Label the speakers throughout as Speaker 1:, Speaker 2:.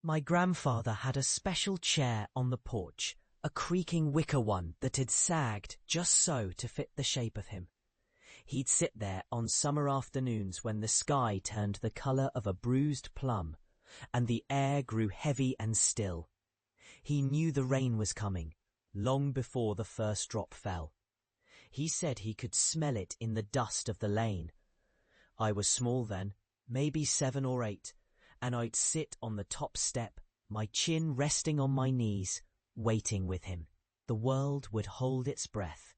Speaker 1: My grandfather had a special chair on the porch, a creaking wicker one that had sagged just so to fit the shape of him. He'd sit there on summer afternoons when the sky turned the colour of a bruised plum, and the air grew heavy and still. He knew the rain was coming, long before the first drop fell. He said he could smell it in the dust of the lane. I was small then, maybe 7 or 8, and I'd sit on the top step, my chin resting on my knees, waiting with him. The world would hold its breath.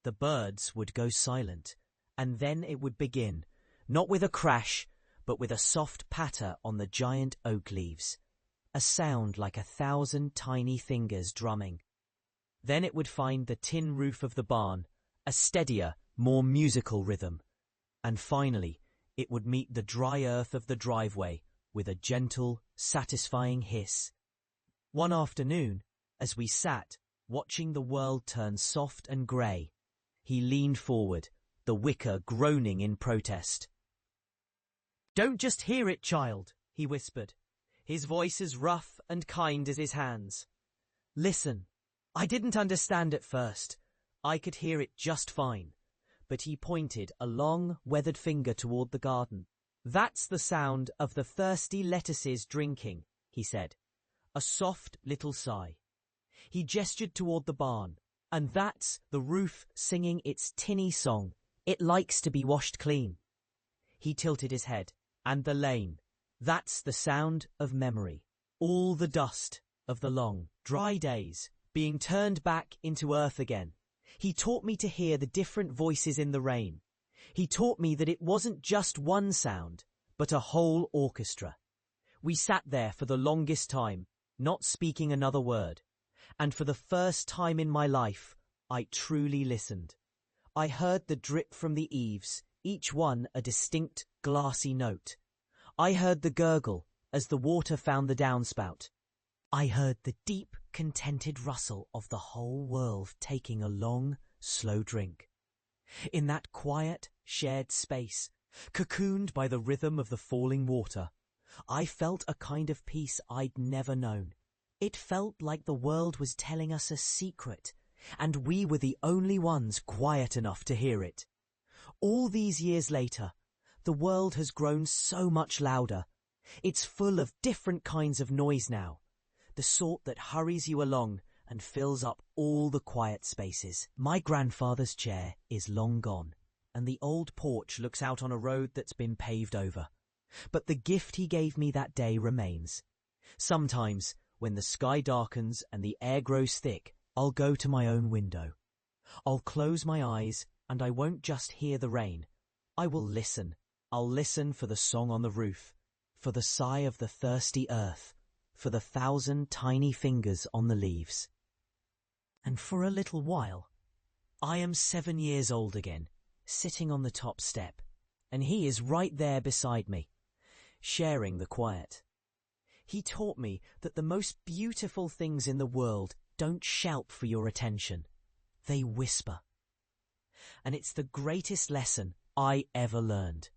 Speaker 1: The birds would go silent, and then it would begin, not with a crash, but with a soft patter on the giant oak leaves, a sound like 1,000 tiny fingers drumming. Then it would find the tin roof of the barn, a steadier, more musical rhythm, and finally it would meet the dry earth of the driveway with a gentle, satisfying hiss. One afternoon, as we sat, watching the world turn soft and grey, he leaned forward, the wicker groaning in protest. "Don't just hear it, child," he whispered, his voice as rough and kind as his hands. "Listen, I didn't understand at first. I could hear it just fine." But he pointed a long, weathered finger toward the garden. "That's the sound of the thirsty lettuces drinking," he said, a soft little sigh. He gestured toward the barn. "And that's the roof singing its tinny song. It likes to be washed clean." He tilted his head. "And the lane. That's the sound of memory. All the dust of the long, dry days being turned back into earth again." He taught me to hear the different voices in the rain. He taught me that it wasn't just one sound, but a whole orchestra. We sat there for the longest time, not speaking another word. And for the first time in my life, I truly listened. I heard the drip from the eaves, each one a distinct, glassy note. I heard the gurgle as the water found the downspout. I heard the deep, contented rustle of the whole world taking a long, slow drink. In that quiet, shared space, cocooned by the rhythm of the falling water, I felt a kind of peace I'd never known. It felt like the world was telling us a secret, and we were the only ones quiet enough to hear it. All these years later, the world has grown so much louder. It's full of different kinds of noise now, the sort that hurries you along and fills up all the quiet spaces. My grandfather's chair is long gone, and the old porch looks out on a road that's been paved over. But the gift he gave me that day remains. Sometimes, when the sky darkens and the air grows thick, I'll go to my own window. I'll close my eyes, and I won't just hear the rain. I will listen. I'll listen for the song on the roof, for the sigh of the thirsty earth, for the 1,000 tiny fingers on the leaves. And for a little while, I am 7 years old again, sitting on the top step, and he is right there beside me, sharing the quiet. He taught me that the most beautiful things in the world don't shout for your attention. They whisper. And it's the greatest lesson I ever learned.